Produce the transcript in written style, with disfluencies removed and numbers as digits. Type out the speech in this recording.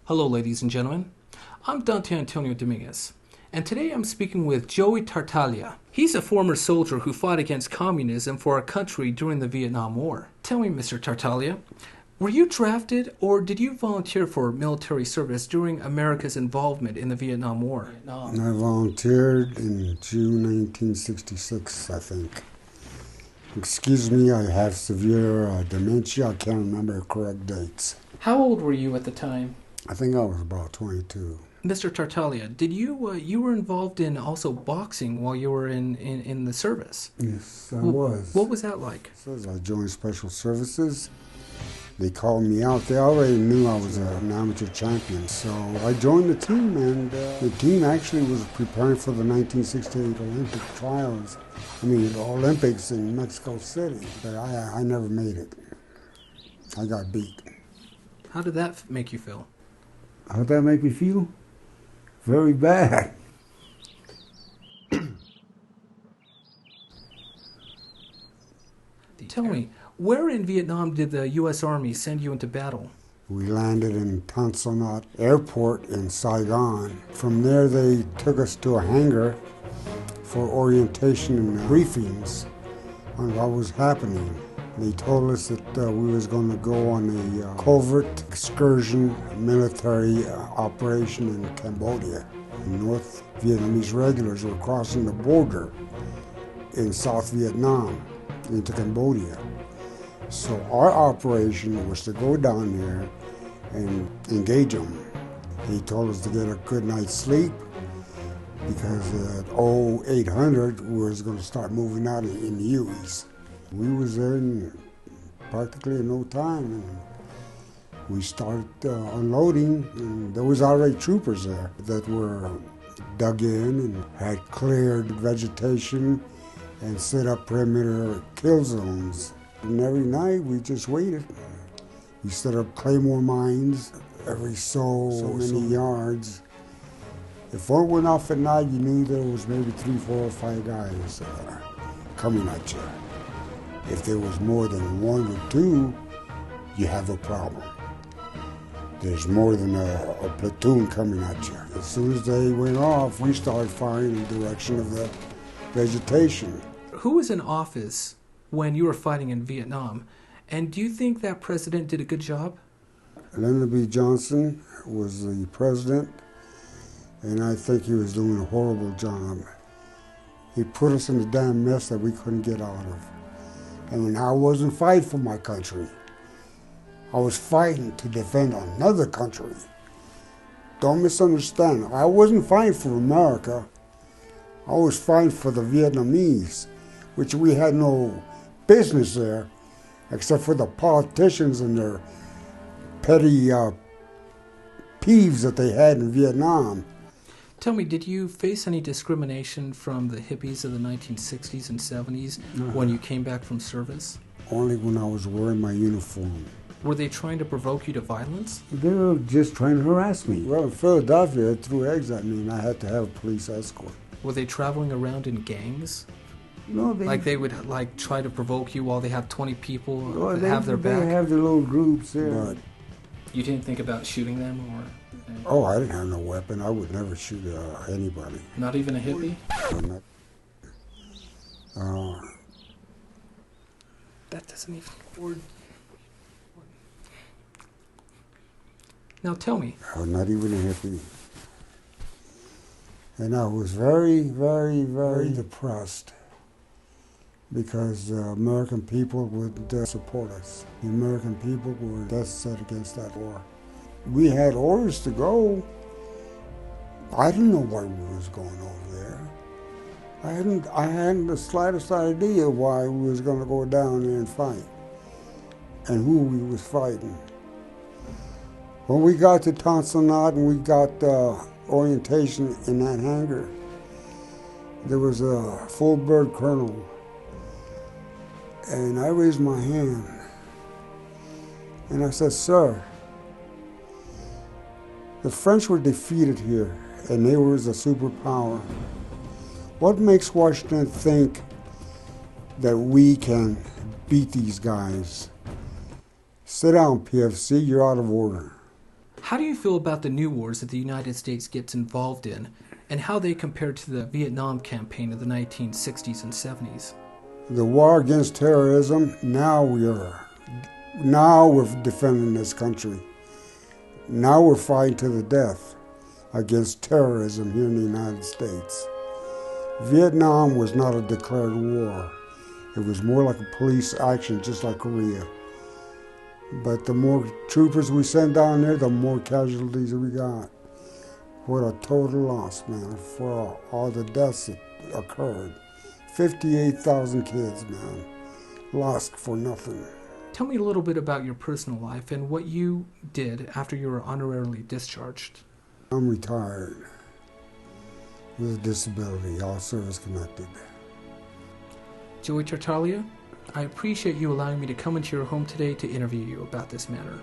Hello, ladies and gentlemen. I'm Dante Antonio Dominguez, and today I'm speaking with Joey Tartaglia. He's a former soldier who fought against communism for our country during the Vietnam War. Tell me, Mr. Tartaglia, were you drafted or did you volunteer for military service during America's involvement in the Vietnam War? I volunteered in June 1966, I think. Excuse me, I have severe dementia. I can't remember the correct dates. How old were you at the time? I think I was about 22. Mr. Tartaglia, did you were involved in also boxing while you were in the service? Yes, I was. What was that like? So I joined Special Services. They called me out. They already knew I was an amateur champion. So I joined the team, and the team actually was preparing for the 1968 Olympic trials. The Olympics in Mexico City. But I never made it. I got beat. How did that make you feel? How did that make me feel? Very bad. Tell me, where in Vietnam did the U.S. Army send you into battle? We landed in Tan Son Nhut Airport in Saigon. From there, they took us to a hangar for orientation and briefings on what was happening. They told us that we was going to go on a covert excursion military operation in Cambodia. North Vietnamese regulars were crossing the border in South Vietnam into Cambodia. So our operation was to go down there and engage them. He told us to get a good night's sleep because at 0800 we was going to start moving out in the U's. We was there practically in no time, and we started unloading, and there was already troopers there that were dug in and had cleared vegetation and set up perimeter kill zones. And every night we just waited. We set up claymore mines every so many yards. If one went off at night, you knew there was maybe 3, 4, or 5 guys coming at you. If there was more than 1 or 2, you have a problem. There's more than a platoon coming at you. As soon as they went off, we started firing in the direction of the vegetation. Who was in office when you were fighting in Vietnam, and do you think that president did a good job? Lyndon B. Johnson was the president, and I think he was doing a horrible job. He put us in a damn mess that we couldn't get out of. I wasn't fighting for my country. I was fighting to defend another country. Don't misunderstand. I wasn't fighting for America. I was fighting for the Vietnamese, which we had no business there, except for the politicians and their petty peeves that they had in Vietnam. Tell me, did you face any discrimination from the hippies of the 1960s and 70s when you came back from service? Only when I was wearing my uniform. Were they trying to provoke you to violence? They were just trying to harass me. Well, in Philadelphia, they threw eggs at me, and I had to have a police escort. Were they traveling around in gangs? No, they would try to provoke you while they have 20 people have their back? They have their little groups there. But you didn't think about shooting them, or? Oh, I didn't have no weapon. I would never shoot anybody. Not even a hippie? That doesn't even... Now tell me. Not even a hippie. And I was very, very, very depressed because the American people would support us. The American people were dead set against that war. We had orders to go. I didn't know why we was going over there. I hadn't the slightest idea why we was going to go down there and fight and who we was fighting. When we got to Tan Son Nhut and we got orientation in that hangar, there was a full bird colonel, and I raised my hand and I said, "Sir, the French were defeated here and they were a superpower. What makes Washington think that we can beat these guys? Sit down, PFC, you're out of order." How do you feel about the new wars that the United States gets involved in, and how they compare to the Vietnam campaign of the 1960s and 70s? The war against terrorism, now we're defending this country. Now we're fighting to the death against terrorism here in the United States. Vietnam was not a declared war. It was more like a police action, just like Korea. But the more troopers we sent down there, the more casualties we got. What a total loss, man, for all the deaths that occurred. 58,000 kids, man, lost for nothing. Tell me a little bit about your personal life and what you did after you were honorarily discharged. I'm retired with a disability, all service connected. Joey Tartaglia, I appreciate you allowing me to come into your home today to interview you about this matter.